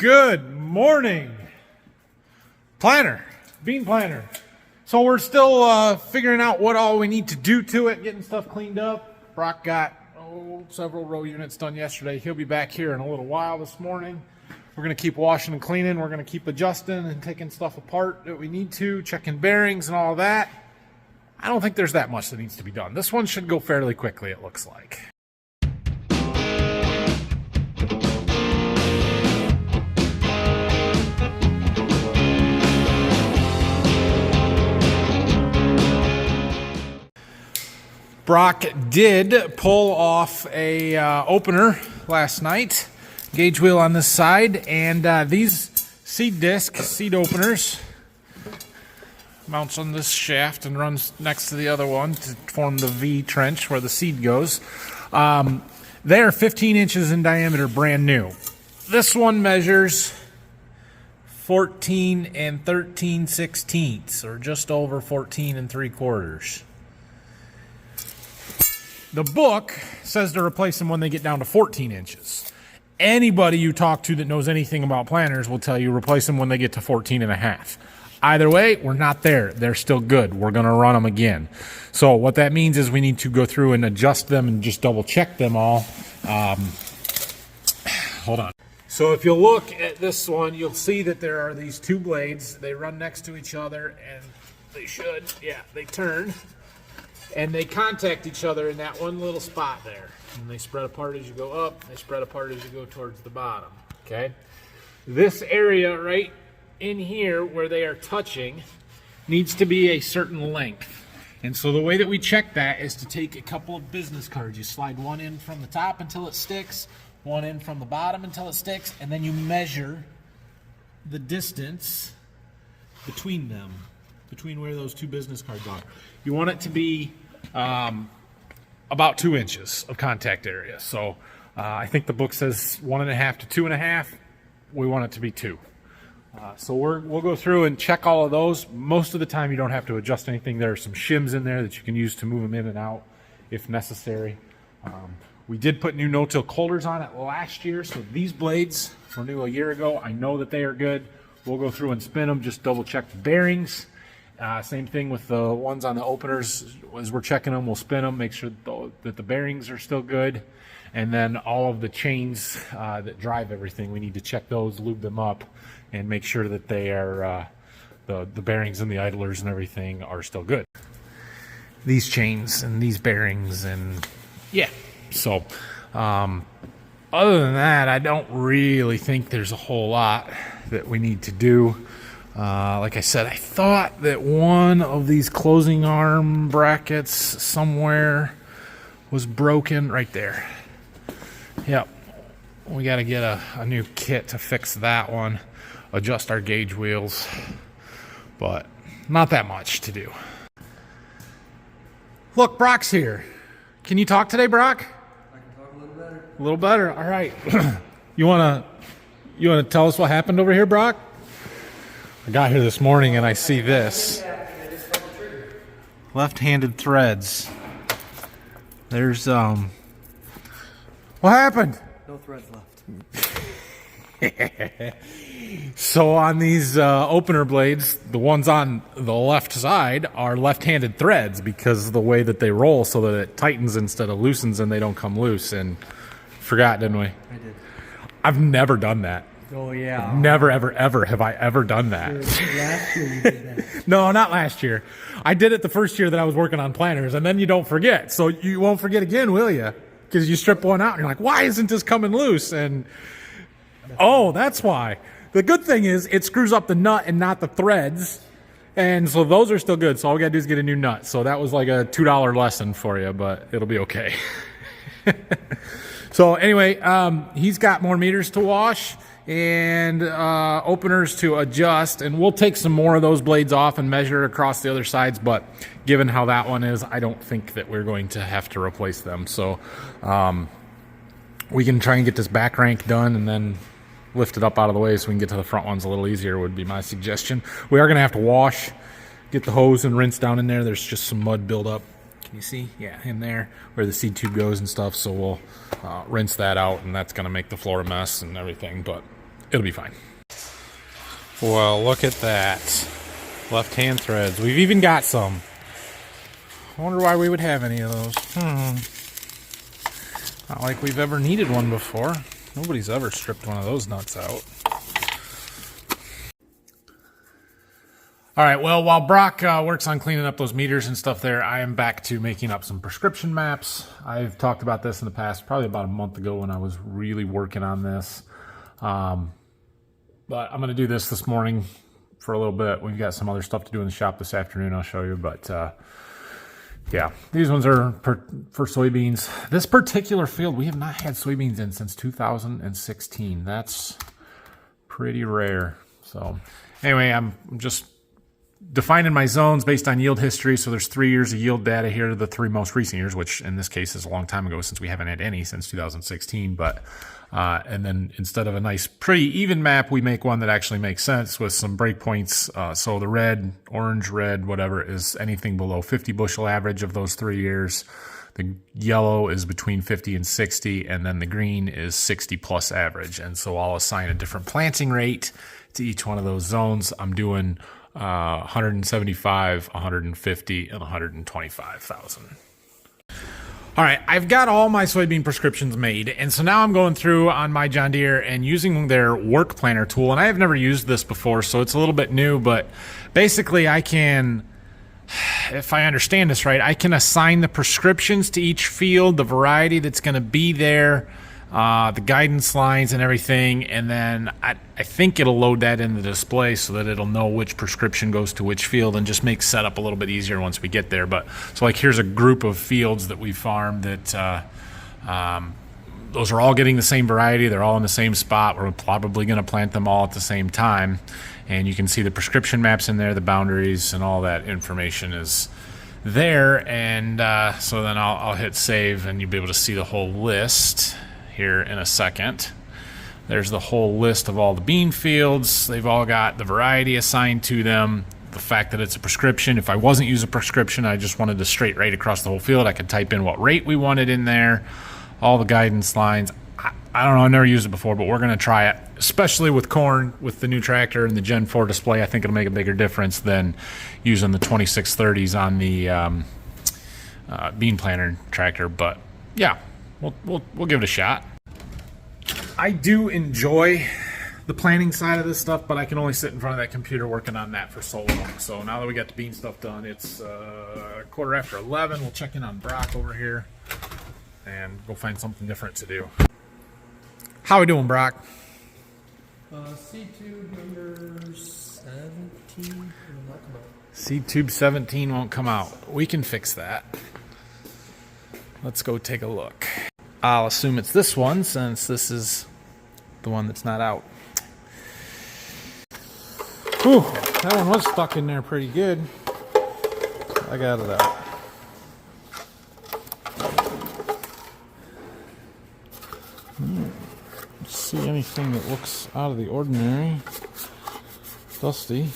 Good morning. Planter, bean planter. So we're still figuring out what all we need to do to it, getting stuff cleaned up. Brock got several row units done yesterday. He'll be back here in a little while this morning. We're going to keep washing and cleaning. We're going to keep adjusting and taking stuff apart that we need to, checking bearings and all that. I don't think there's that much that needs to be done. This one should go fairly quickly, it looks like. Brock did pull off a opener last night, gauge wheel on this side, and these seed openers mounts on this shaft and runs next to the other one to form the V trench where the seed goes. They're 15 inches in diameter, brand new. This one measures 14 and 13/16, or just over 14 and 3/4. The book says to replace them when they get down to 14 inches. Anybody you talk to that knows anything about planters will tell you replace them when they get to 14 and a half. Either way, we're not there. They're still good. We're going to run them again. So what that means is we need to go through and adjust them and just double check them all. Hold on. So if you look at this one, you'll see that there are these two blades. They run next to each other, and they should, they turn. And they contact each other in that one little spot there. And they spread apart as you go up. They spread apart as you go towards the bottom. Okay? This area right in here where they are touching needs to be a certain length. And so the way that we check that is to take a couple of business cards. You slide one in from the top until it sticks, one in from the bottom until it sticks, and then you measure the distance between them, between where those two business cards are. You want it to be about 2 inches of contact area. So I think the book says 1.5 to 2.5. We want it to be 2. So we'll go through and check all of those. Most of the time you don't have to adjust anything. There are some shims in there that you can use to move them in and out if necessary. We did put new no-till holders on it last year, so these blades were new a year ago. I know that they are good. We'll go through and spin them, just double check the bearings. Same thing with the ones on the openers. As we're checking them, we'll spin them, make sure that the bearings are still good. And then all of the chains that drive everything, we need to check those, lube them up, and make sure that they are the bearings and the idlers and everything are still good. These chains and these bearings, and so other than that, I don't really think there's a whole lot that we need to do. Like I said, I thought that one of these closing arm brackets somewhere was broken right there. Yep, we got to get a new kit to fix that one, adjust our gauge wheels, but not that much to do. Look, Brock's here. Can you talk today, Brock? I can talk a little better. A little better, all right. You wanna tell us what happened over here, Brock? I got here this morning and I see this. Left-handed threads. There's what happened? No threads left. So on these opener blades, the ones on the left side are left-handed threads because of the way that they roll, so that it tightens instead of loosens and they don't come loose. And forgot, didn't we? I did. I've never done that. Oh, yeah. Never, ever have I ever done that. Last year you did that. No, not last year. I did it the first year that I was working on planters, and then you don't forget. So you won't forget again, will you? Because you strip one out, and you're like, why isn't this coming loose? And, oh, that's why. The good thing is it screws up the nut and not the threads, and so those are still good. So all we got to do is get a new nut. So that was like a $2 lesson for you, but it'll be okay. So anyway, he's got more meters to wash and openers to adjust, and we'll take some more of those blades off and measure across the other sides, but given how that one is, I don't think that we're going to have to replace them. So we can try and get this back rank done and then lift it up out of the way so we can get to the front ones a little easier would be my suggestion. We are going to have to wash, get the hose and rinse down in there. There's just some mud buildup. Can you see? Yeah, in there where the seed tube goes and stuff. So we'll rinse that out, and that's going to make the floor a mess and everything. But it'll be fine. Well, look at that. Left-hand threads. We've even got some. I wonder why we would have any of those. Not like we've ever needed one before. Nobody's ever stripped one of those nuts out. All right, well, while Brock works on cleaning up those meters and stuff there, I am back to making up some prescription maps. I've talked about this in the past, probably about a month ago when I was really working on this. But I'm going to do this morning for a little bit. We've got some other stuff to do in the shop this afternoon I'll show you. But, yeah, these ones are for soybeans. This particular field, we have not had soybeans in since 2016. That's pretty rare. So, anyway, I'm just defining my zones based on yield history. So there's 3 years of yield data here, the 3 most recent years, which in this case is a long time ago since we haven't had any since 2016. But and then instead of a nice, pretty even map, we make one that actually makes sense with some breakpoints. So the red, orange, red, whatever is anything below 50 bushel average of those 3 years. The yellow is between 50 and 60, and then the green is 60 plus average. And so I'll assign a different planting rate to each one of those zones. I'm doing 175, 150, and 125,000. All right, I've got all my soybean prescriptions made, and so now I'm going through on my John Deere and using their work planner tool, and I have never used this before, so it's a little bit new, but basically I can, if I understand this right, I can assign the prescriptions to each field, the variety that's going to be there, the guidance lines and everything, and then I think it'll load that in the display so that it'll know which prescription goes to which field and just makes setup a little bit easier once we get there. But so like here's a group of fields that we farmed that those are all getting the same variety. They're all in the same spot. We're probably going to plant them all at the same time, and you can see the prescription maps in there, the boundaries, and all that information is there. And so then I'll hit save, and you'll be able to see the whole list here in a second. There's the whole list of all the bean fields. They've all got the variety assigned to them, the fact that it's a prescription. If I wasn't using a prescription, I just wanted a straight rate across the whole field, I could type in what rate we wanted in there, all the guidance lines. I don't know, I never used it before, but we're going to try it, especially with corn, with the new tractor and the Gen 4 display. I think it'll make a bigger difference than using the 2630s on the bean planter tractor. But yeah, we'll give it a shot. I do enjoy the planning side of this stuff, but I can only sit in front of that computer working on that for so long. So now that we got the bean stuff done, it's 11:15. We'll check in on Brock over here and go find something different to do. How we doing, Brock? Seed tube number 17 will not come out. Seed tube 17 won't come out. We can fix that. Let's go take a look. I'll assume it's this one since this is the one that's not out. Whew, that one was stuck in there pretty good. I got it out. See anything that looks out of the ordinary. Dusty.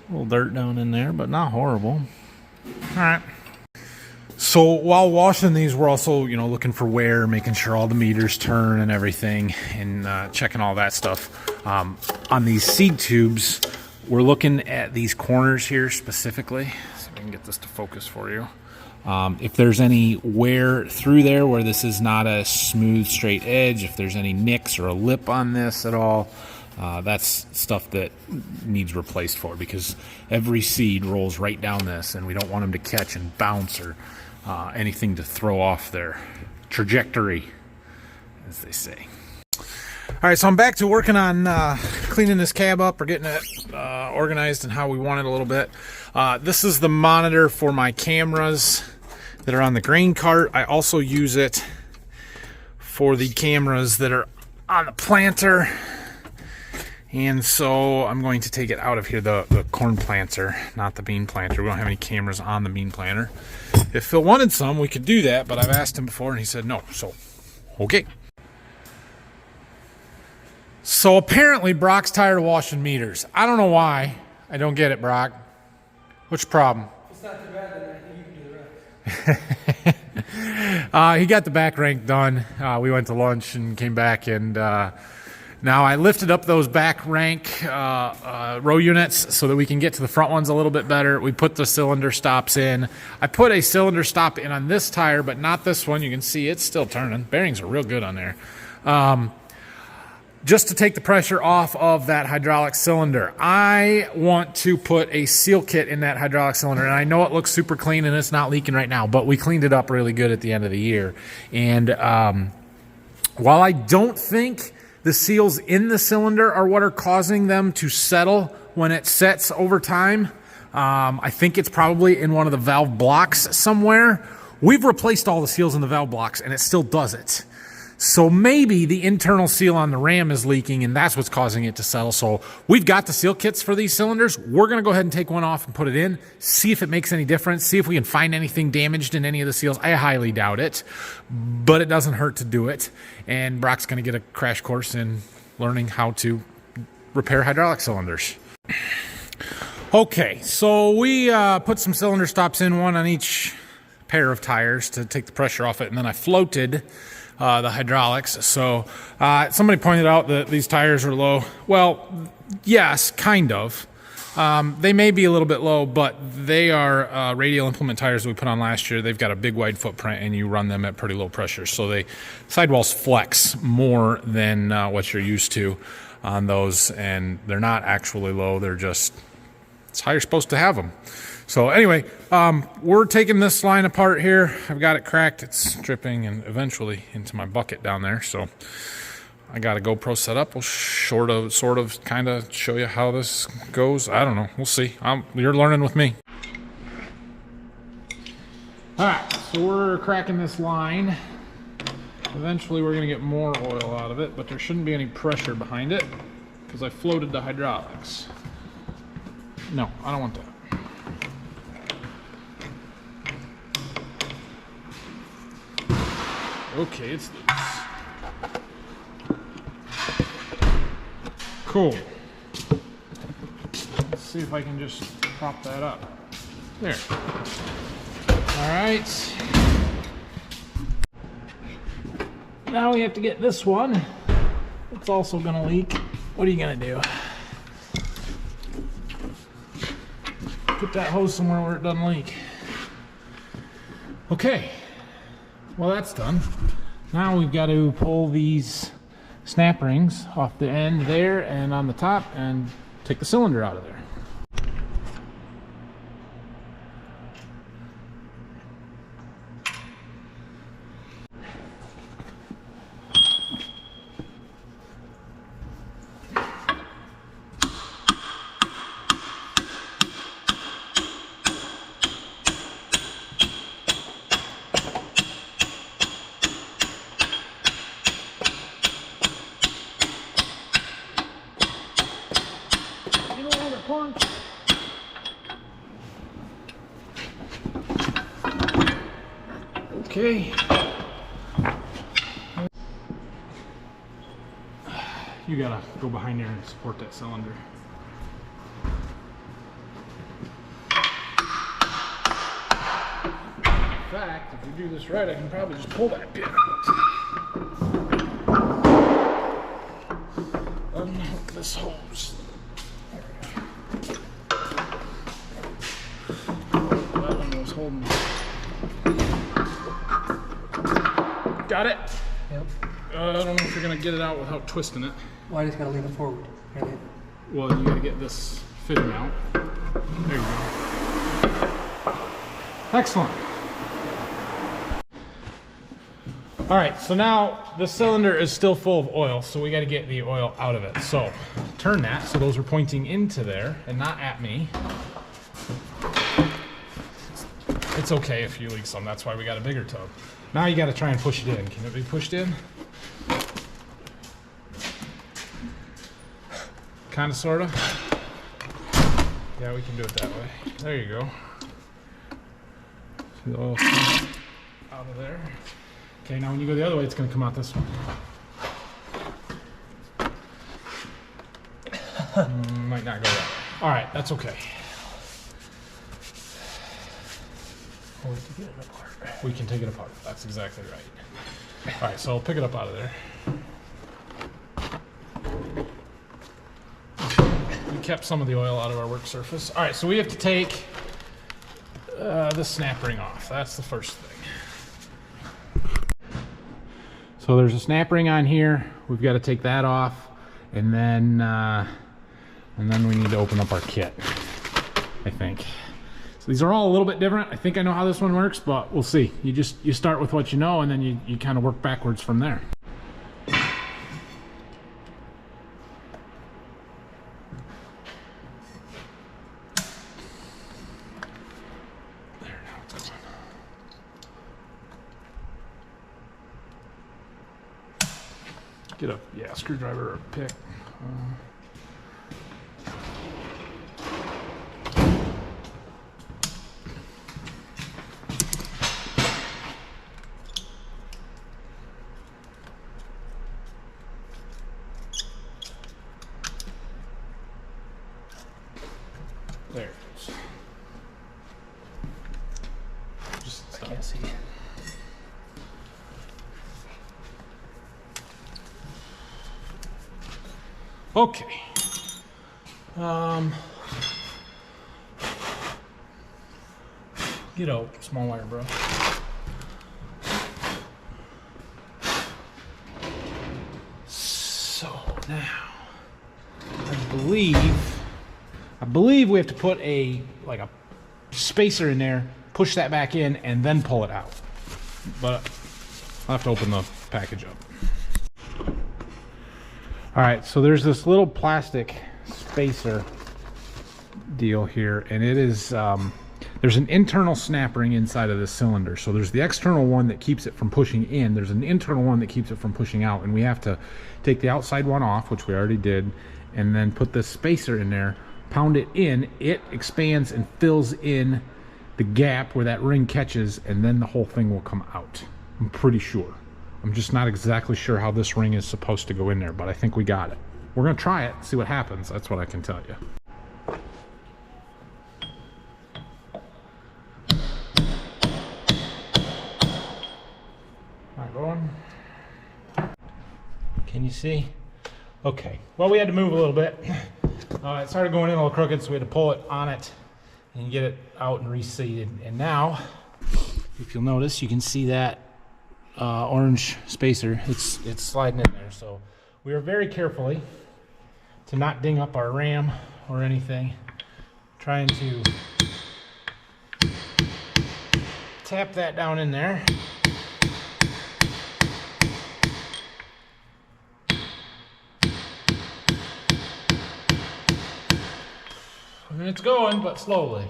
A little dirt down in there, but not horrible. All right. So while washing these, we're also, looking for wear, making sure all the meters turn and everything, and checking all that stuff. On these seed tubes, we're looking at these corners here specifically. So we can get this to focus for you. If there's any wear through there where this is not a smooth, straight edge, if there's any nicks or a lip on this at all, that's stuff that needs replaced for, because every seed rolls right down this, and we don't want them to catch and bounce or anything to throw off their trajectory, as they say. All right, so I'm back to working on cleaning this cab up or getting it organized and how we want it a little bit. This is the monitor for my cameras that are on the grain cart. I also use it for the cameras that are on the planter. And so I'm going to take it out of here, the corn planter, not the bean planter. We don't have any cameras on the bean planter. If Phil wanted some, we could do that, but I've asked him before and he said no, so okay. So apparently Brock's tired of washing meters. I don't know why. I don't get it, Brock. What's your problem? It's not too bad, then I think you can do the rest. He got the back rank done. We went to lunch and came back, and now I lifted up those back rank row units so that we can get to the front ones a little bit better. We put the cylinder stops in. I put a cylinder stop in on this tire, but not this one. You can see it's still turning. Bearings are real good on there. Just to take the pressure off of that hydraulic cylinder. I want to put a seal kit in that hydraulic cylinder, and I know it looks super clean and it's not leaking right now, but we cleaned it up really good at the end of the year. And while I don't think the seals in the cylinder are what are causing them to settle when it sets over time, I think it's probably in one of the valve blocks somewhere. We've replaced all the seals in the valve blocks and it still does it. So maybe the internal seal on the ram is leaking and that's what's causing it to settle. So we've got the seal kits for these cylinders. We're going to go ahead and take one off and put it in, see if it makes any difference, see if we can find anything damaged in any of the seals. I highly doubt it, but it doesn't hurt to do it. And Brock's going to get a crash course in learning how to repair hydraulic cylinders. Okay, so we put some cylinder stops in, one on each pair of tires to take the pressure off it, and then I floated the hydraulics. So somebody pointed out that these tires are low. Well, yes, kind of. They may be a little bit low, but they are radial implement tires that we put on last year. They've got a big wide footprint and you run them at pretty low pressure. So they sidewalls flex more than what you're used to on those, and they're not actually low. They're just, it's how you're supposed to have them. So anyway, we're taking this line apart here. I've got it cracked. It's dripping and eventually into my bucket down there. So I got a GoPro set up. We'll sort of, kind of show you how this goes. I don't know. We'll see. You're learning with me. All right, so we're cracking this line. Eventually we're going to get more oil out of it, but there shouldn't be any pressure behind it because I floated the hydraulics. No, I don't want that. Okay, it's loose. Cool. Let's see if I can just prop that up. There. All right. Now we have to get this one. It's also gonna leak. What are you gonna do? Put that hose somewhere where it doesn't leak. Okay. Well, that's done. Now we've got to pull these snap rings off the end there and on the top and take the cylinder out of there. Okay. You gotta go behind there and support that cylinder. In fact, if you do this right, I can probably just pull that pin out. Unhook this hose. That one was holding. Got it? Yep. I don't know if you're gonna get it out without twisting it. Well, I just gotta lean it forward. Right? Well, you gotta get this fitting out. There you go. Excellent. All right, so now the cylinder is still full of oil, so we gotta get the oil out of it. So turn that so those are pointing into there and not at me. It's okay if you leak some, that's why we got a bigger tub. Now you gotta try and push it in. Can it be pushed in? Kinda, sorta. Yeah, we can do it that way. There you go. See the oil out of there. Okay, now when you go the other way, it's gonna come out this way. Might not go that way. All right, that's okay. pull it to get it apart. We can take it apart. That's exactly right. All right, so I'll pick it up out of there. We kept some of the oil out of our work surface. All right, so we have to take the snap ring off. That's the first thing. So there's a snap ring on here. We've got to take that off, and then we need to open up our kit, I think. So these are all a little bit different. I think I know how this one works, but we'll see. You start with what you know, and then you kind of work backwards from there. Get a screwdriver or a pick. There it is. Just I can't see. Okay. Get out, small wire, bro. So now, I believe we have to put a spacer in there, push that back in, and then pull it out. But I'll have to open the package up. All right, so there's this little plastic spacer deal here, and it is, there's an internal snap ring inside of this cylinder. So there's the external one that keeps it from pushing in. There's an internal one that keeps it from pushing out, and we have to take the outside one off, which we already did, and then put this spacer in there, pound it in, it expands and fills in the gap where that ring catches, and then the whole thing will come out. I'm pretty sure. I'm just not exactly sure how this ring is supposed to go in there, but I think we got it. We're gonna try it, see what happens. That's what I can tell you. All right, going. Can you see? Okay, well, we had to move a little bit. It started going in a little crooked, so we had to pull it on it and get it out and reseated. And now, if you'll notice, you can see that orange spacer, it's sliding in there. So we are very carefully to not ding up our ram or anything, trying to tap that down in there. And it's going, but slowly.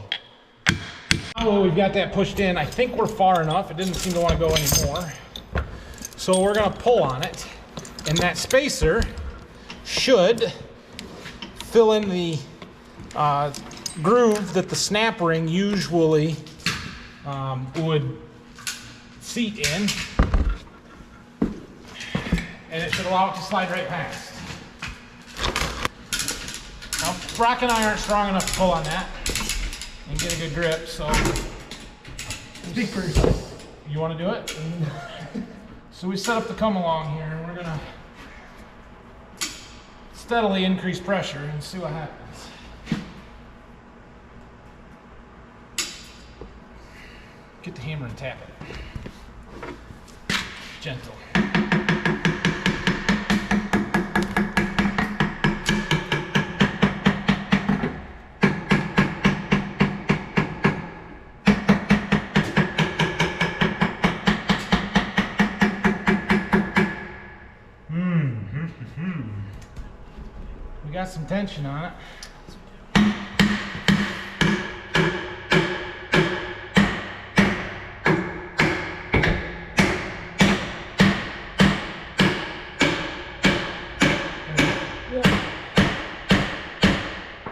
Oh, we've got that pushed in. I think we're far enough. It didn't seem to want to go anymore. So we're going to pull on it, and that spacer should fill in the groove that the snap ring usually would seat in, and it should allow it to slide right past. Now, Brock and I aren't strong enough to pull on that and get a good grip, so Speak for yourself. you want to do it? So we set up the come along here, and we're gonna steadily increase pressure and see what happens. Get the hammer and tap it. Gentle. We got some tension on it.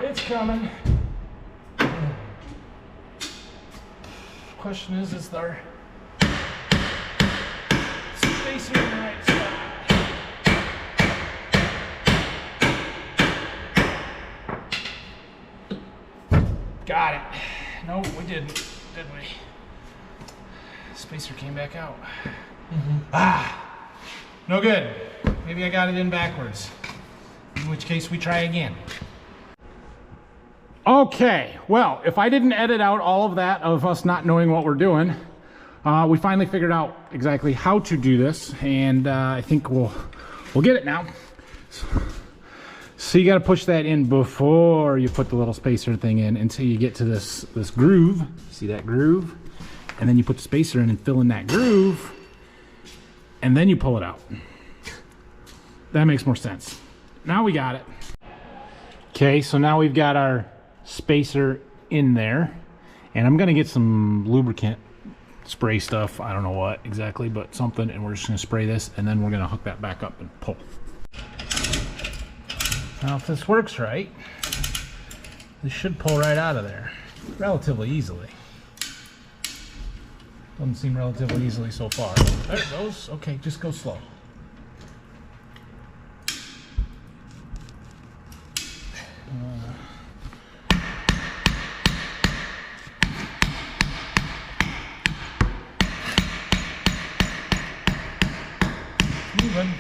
It's coming. Question is there spacer in the right spot? Got it. No, we didn't, did we? spacer came back out. Ah, no good. Maybe I got it in backwards. In which case we try again. Okay, well, if I didn't edit out all of that of us not knowing what we're doing, we finally figured out exactly how to do this, and I think we'll get it now. So you got to push that in before you put the little spacer thing in until you get to this groove. See that groove? And then you put the spacer in and fill in that groove, and then you pull it out. That makes more sense. Now we got it. Okay, so now we've got our spacer in there, and I'm gonna get some lubricant spray stuff. I don't know what exactly, but something, and we're just gonna spray this, and then we're gonna hook that back up and pull. Now if this works right, this should pull right out of there relatively easily. Doesn't seem relatively easily so far. There it goes. Okay, just go slow. Moving.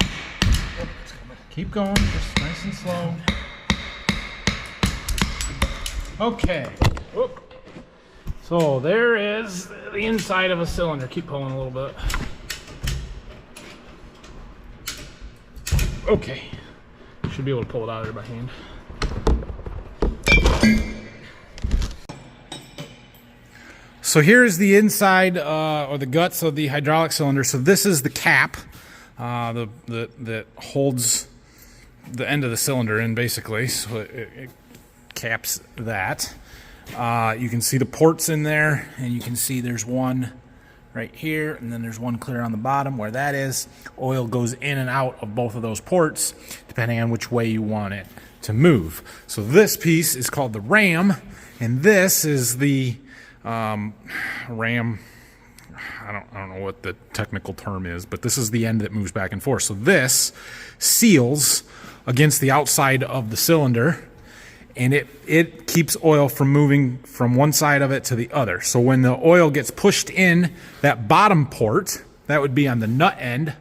Keep going, just nice and slow. Okay. Whoop. So there is the inside of a cylinder. Keep pulling a little bit. Okay. Should be able to pull it out of there by hand. So here is the inside or the guts of the hydraulic cylinder. So this is the cap that holds the end of the cylinder in, basically. So it caps that. You can see the ports in there, and you can see there's one right here, and then there's one clear on the bottom where that is. Oil goes in and out of both of those ports depending on which way you want it to move. So this piece is called the ram, and this is the ram. I don't know what the technical term is, but this is the end that moves back and forth. So this seals against the outside of the cylinder, and it keeps oil from moving from one side of it to the other. So when the oil gets pushed in that bottom port, that would be on the nut end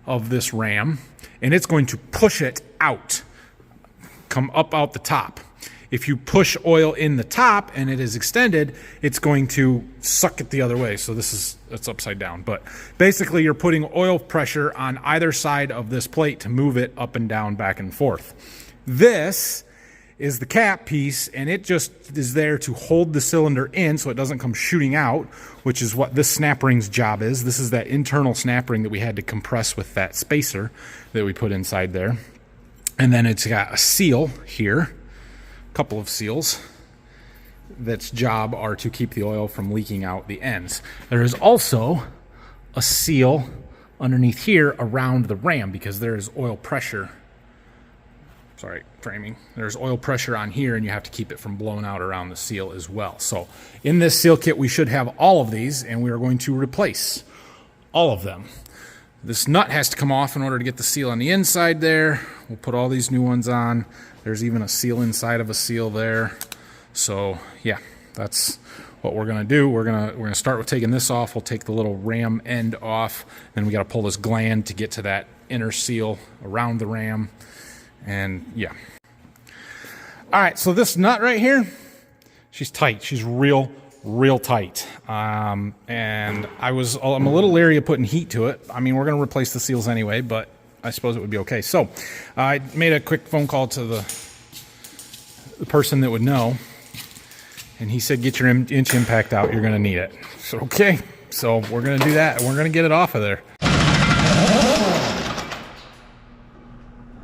of this ram, and it's going to push it out, come up out the top. If you push oil in the top and it is extended, it's going to suck it the other way. So it's upside down. But basically you're putting oil pressure on either side of this plate to move it up and down, back and forth. This is the cap piece, and it just is there to hold the cylinder in so it doesn't come shooting out, which is what this snap ring's job is. This is that internal snap ring that we had to compress with that spacer that we put inside there. And then it's got a seal here, a couple of seals, that's job are to keep the oil from leaking out the ends. There is also a seal underneath here around the ram because there is oil pressure. Sorry, framing. There's oil pressure on here, and you have to keep it from blowing out around the seal as well. So in this seal kit, we should have all of these, and we are going to replace all of them. This nut has to come off in order to get the seal on the inside there. We'll put all these new ones on. There's even a seal inside of a seal there. So yeah, that's what we're gonna do. We're gonna start with taking this off. We'll take the little ram end off. Then we gotta pull this gland to get to that inner seal around the ram. And yeah. All right, so this nut right here, she's tight. She's real tight. And I'm a little leery of putting heat to it. I mean, we're gonna replace the seals anyway, but I suppose it would be okay. So I made a quick phone call to the person that would know, and he said, get your inch impact out. You're gonna need it. So, okay, so we're gonna do that, and we're gonna get it off of there.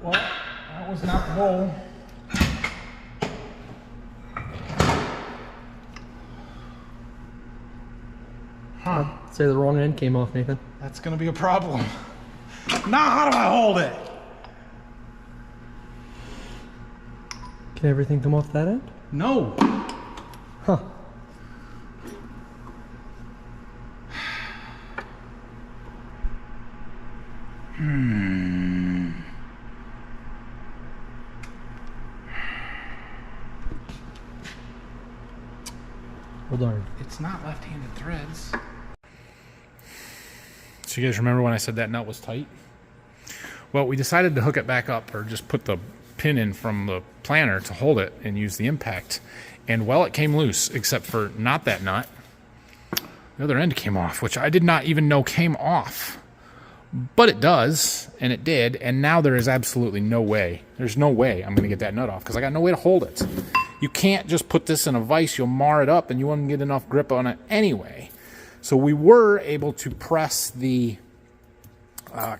Well, that was not the goal. Huh. I'd say the wrong end came off, Nathan. That's gonna be a problem. Now how do I hold it? Can everything come off that end? No. Huh. Well, darn. It's not left-handed threads. So you guys remember when I said that nut was tight? Well, we decided to hook it back up, or just put the pin in from the planter to hold it and use the impact. And well, it came loose, except for not that nut. The other end came off, which I did not even know came off. But it does, and it did, and now there is absolutely no way. There's no way I'm going to get that nut off, because I got no way to hold it. You can't just put this in a vise. You'll mar it up, and you won't get enough grip on it anyway. So we were able to press the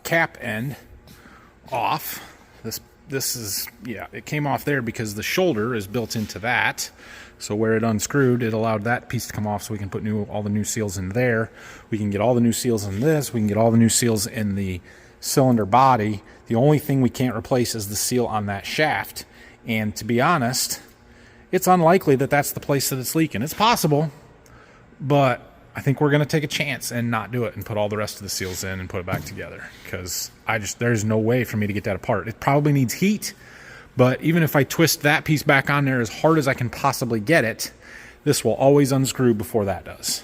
cap end off. This is, yeah, it came off there because the shoulder is built into that. So where it unscrewed, it allowed that piece to come off, so we can put all the new seals in there. We can get all the new seals in this. We can get all the new seals in the cylinder body. The only thing we can't replace is the seal on that shaft. And to be honest, it's unlikely that that's the place that it's leaking. It's possible, but I think we're going to take a chance and not do it and put all the rest of the seals in and put it back together, because there's no way for me to get that apart. It probably needs heat, but even if I twist that piece back on there as hard as I can possibly get it, this will always unscrew before that does.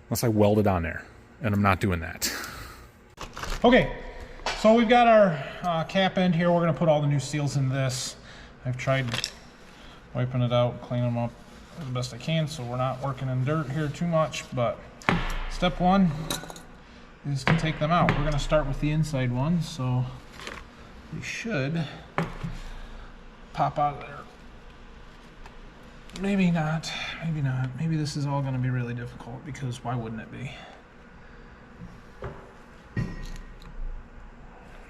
Unless I weld it on there, and I'm not doing that. Okay, so we've got our cap end here. We're going to put all the new seals in this. I've tried wiping it out, cleaning them up as best I can, so we're not working in dirt here too much. But step one is to take them out. We're going to start with the inside one, so they should pop out of there. Maybe not, maybe not. Maybe this is all going to be really difficult, because why wouldn't it be?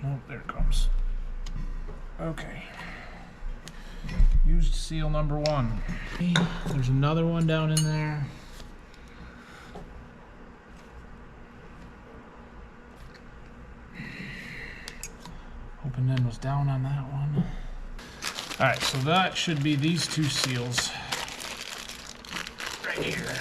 Nope, there it comes. Okay. Used seal number one. There's another one down in there. Open end was down on that one. Alright, so that should be these two seals right here.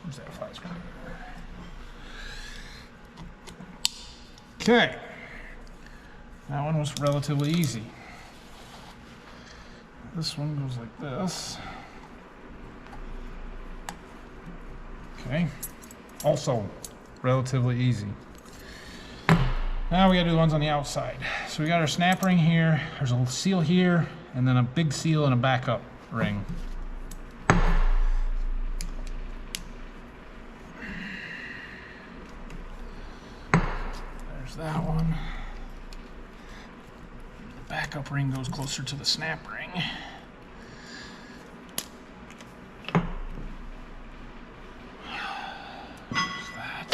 Where's that file screen? Okay. That one was relatively easy. This one goes like this. Okay. Also relatively easy. Now we gotta do the ones on the outside. So we got our snap ring here, there's a seal here, and then a big seal and a backup ring. There's that one. The backup ring goes closer to the snap ring. There's that.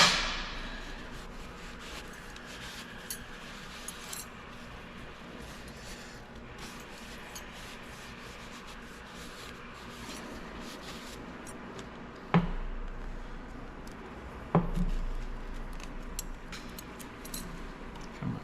Come on.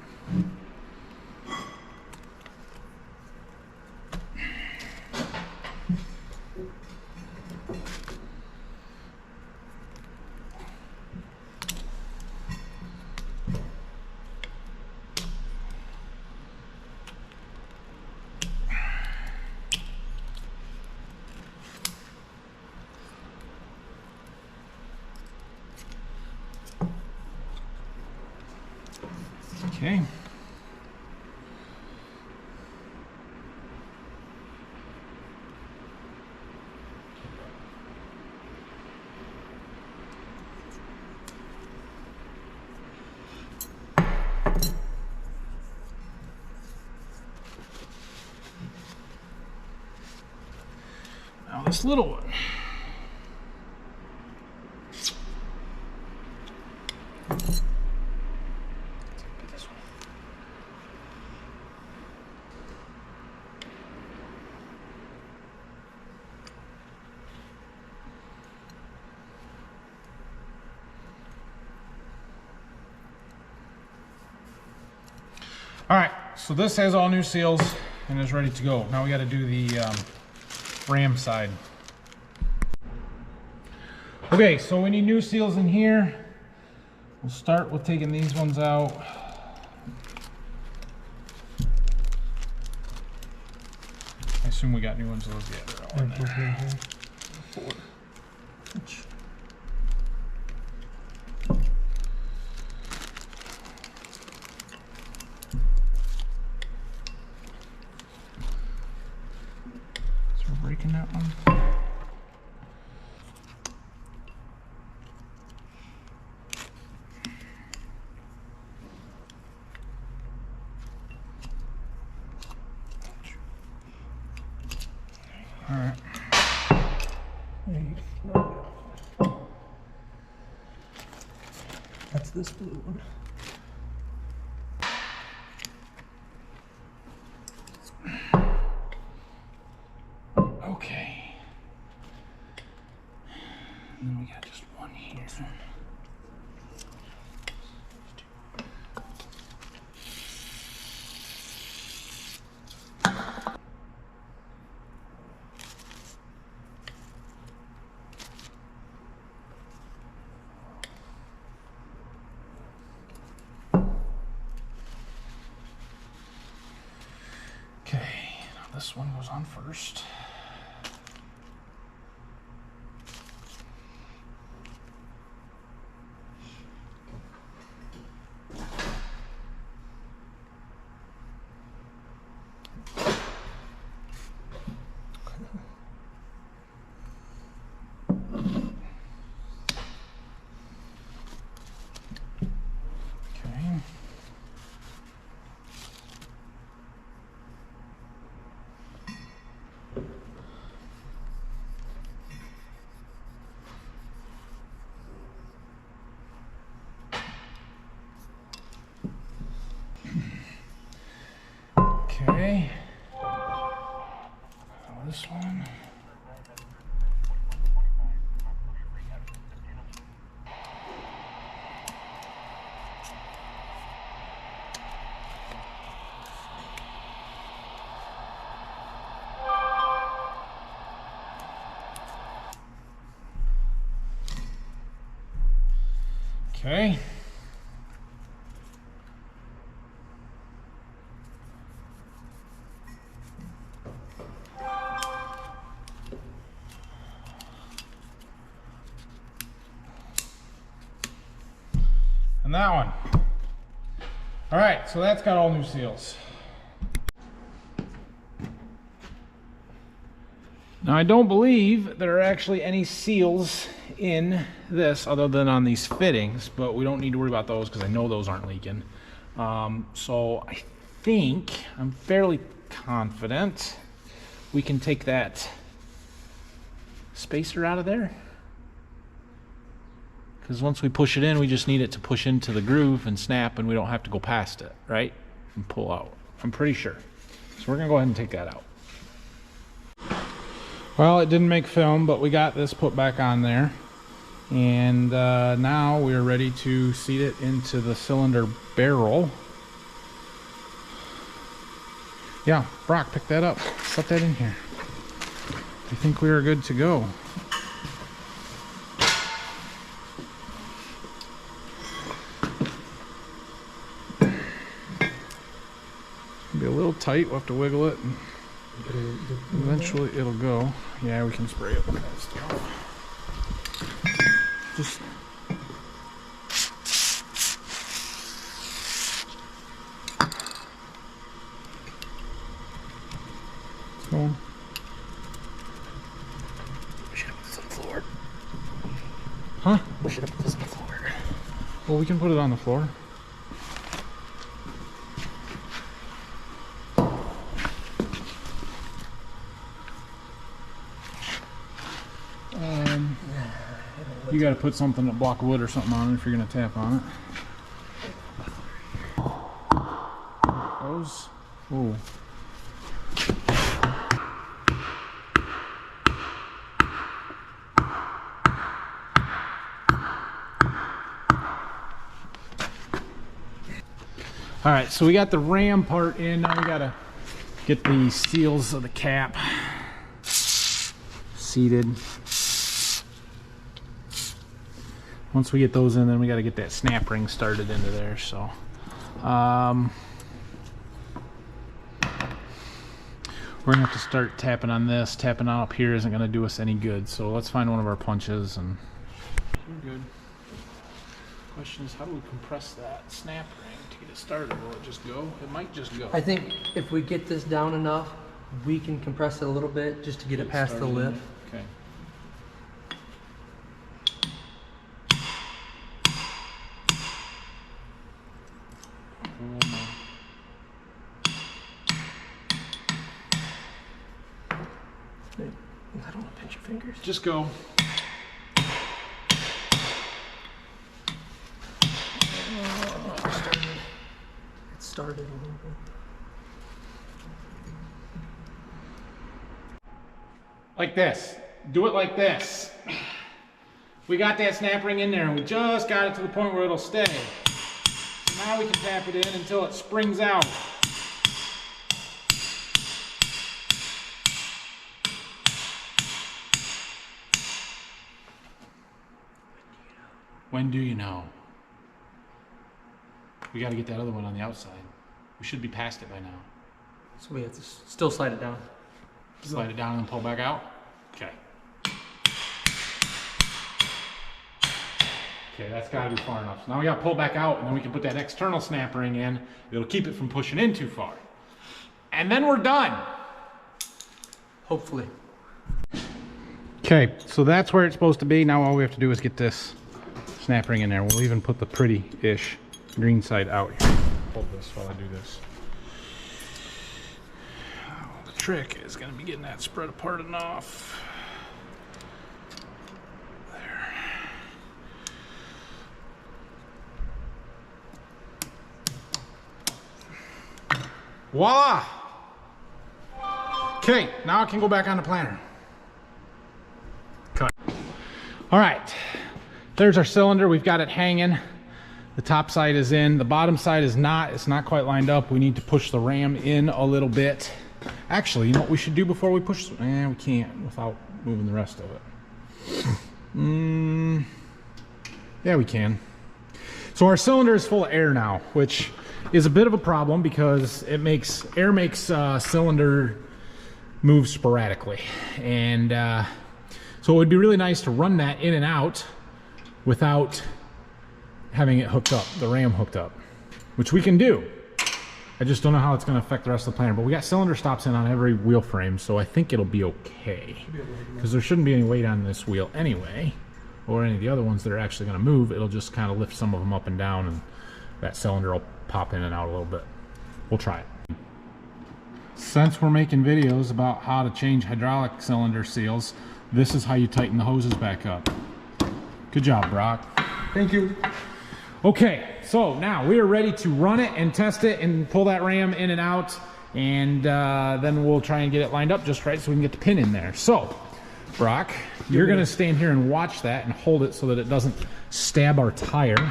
Okay. Now this little one. All right, so this has all new seals and is ready to go. Now we got to do the ram side. Okay, so we need new seals in here. We'll start with taking these ones out. I assume we got new ones of those. Yeah, they're all in there. So we're breaking that one. All right. That's this blue one. Okay. And then we got just one here. Okay, now this one goes on first. Okay. Okay. This one. Okay. And that one. All right, so that's got all new seals. Now I don't believe there are actually any seals in this other than on these fittings, but we don't need to worry about those because I know those aren't leaking. So I think, I'm fairly confident, we can take that spacer out of there. Because once we push it in, we just need it to push into the groove and snap, and we don't have to go past it, right? And pull out. I'm pretty sure. So we're gonna go ahead and take that out. Well, it didn't make film, but we got this put back on there. And now we're ready to seat it into the cylinder barrel. Yeah, Brock, pick that up. Set that in here. I think we are good to go. Be a little tight, we'll have to wiggle it. And eventually it'll go. Yeah, we can spray it with that stuff. Just it's going. We should have put this on the floor. Huh? We should have put this on the floor. Well, we can put it on the floor. You got to put something, a block of wood or something on it if you're going to tap on it. Those. Ooh. All right, so we got the ram part in. Now we got to get the seals of the cap seated. once we get those in, then we got to get that snap ring started into there. So we're gonna have to start tapping on this. Tapping on up here isn't gonna do us any good. So let's find one of our punches and we're good. Question is, how do we compress that snap ring to get it started? Will it just go? It might just go. I think if we get this down enough, we can compress it a little bit just to get it past the lip. Okay. I don't want to pinch your fingers. Just go. It started a little bit. Like this. Do it like this. We got that snap ring in there and we just got it to the point where it'll stay. So now we can tap it in until it springs out. When do you know? We got to get that other one on the outside. We should be past it by now. So we have to still slide it down. Slide it down and then pull back out? Okay. Okay, that's got to be far enough. So now we got to pull back out and then we can put that external snap ring in. It'll keep it from pushing in too far. And then we're done. Hopefully. Okay, so that's where it's supposed to be. Now all we have to do is get this snap ring in there. We'll even put the pretty-ish green side out here. Hold this while I do this. The trick is going to be getting that spread apart enough. There. Voila! Okay, now I can go back on the planter. Cut. All right. There's our cylinder. We've got it hanging. The top side is in. The bottom side is not. It's not quite lined up. We need to push the ram in a little bit. Actually, you know what we should do before we push? We can't without moving the rest of it. Yeah, we can. So our cylinder is full of air now, which is a bit of a problem because it makes cylinder move sporadically. And so it would be really nice to run that in and out without having it hooked up, the ram hooked up, which we can do. I just don't know how it's going to affect the rest of the planter, but we got cylinder stops in on every wheel frame, so I think it'll be okay. Because there shouldn't be any weight on this wheel anyway, or any of the other ones that are actually going to move. It'll just kind of lift some of them up and down, and that cylinder will pop in and out a little bit. We'll try it. Since we're making videos about how to change hydraulic cylinder seals, this is how you tighten the hoses back up. Good job, Brock. Thank you. Okay, so now we are ready to run it and test it and pull that ram in and out, and then we'll try and get it lined up just right so we can get the pin in there. So, Brock, you're going to stand here and watch that and hold it so that it doesn't stab our tire.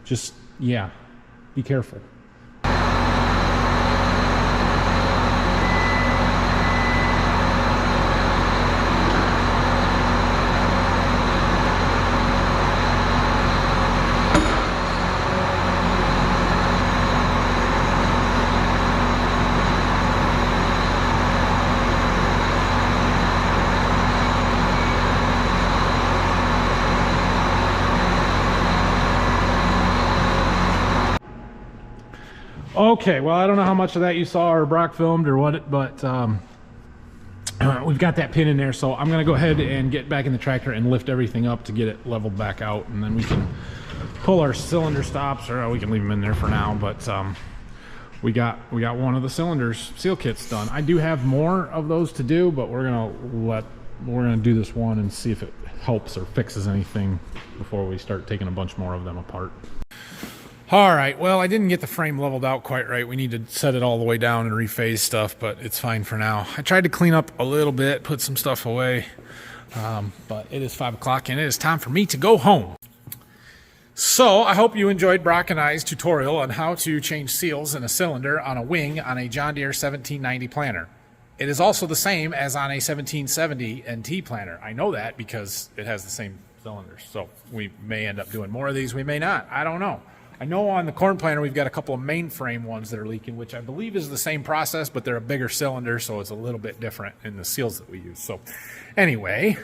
Just, yeah, be careful. Okay, well, I don't know how much of that you saw or Brock filmed or what, but we've got that pin in there, so I'm going to go ahead and get back in the tractor and lift everything up to get it leveled back out, and then we can pull our cylinder stops, or we can leave them in there for now, but we got one of the cylinders seal kits done. I do have more of those to do, but we're gonna do this one and see if it helps or fixes anything before we start taking a bunch more of them apart. All right, well, I didn't get the frame leveled out quite right. We need to set it all the way down and rephase stuff, but it's fine for now. I tried to clean up a little bit, put some stuff away, but it is 5 o'clock and it is time for me to go home. So I hope you enjoyed Brock and I's tutorial on how to change seals in a cylinder on a wing on a John Deere 1790 planter. It is also the same as on a 1770 NT planter. I know that because it has the same cylinders. So we may end up doing more of these. We may not. I don't know. I know on the corn planter we've got a couple of mainframe ones that are leaking, which I believe is the same process, but they're a bigger cylinder, so it's a little bit different in the seals that we use. So anyway,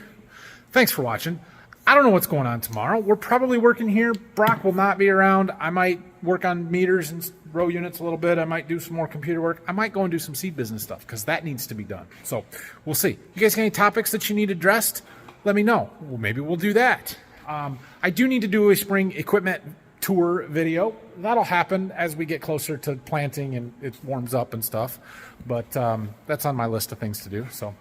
thanks for watching. I don't know what's going on tomorrow. We're probably working here. Brock will not be around. I might work on meters and row units a little bit. I might do some more computer work. I might go and do some seed business stuff because that needs to be done. So we'll see. You guys got any topics that you need addressed? Let me know. Well, maybe we'll do that. I do need to do a spring equipment tour video. That'll happen as we get closer to planting and it warms up and stuff. But that's on my list of things to do. So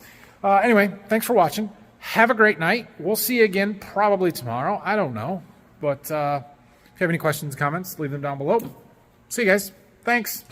anyway, thanks for watching. Have a great night. We'll see you again probably tomorrow. I don't know. But if you have any questions, comments, leave them down below. See you guys. Thanks.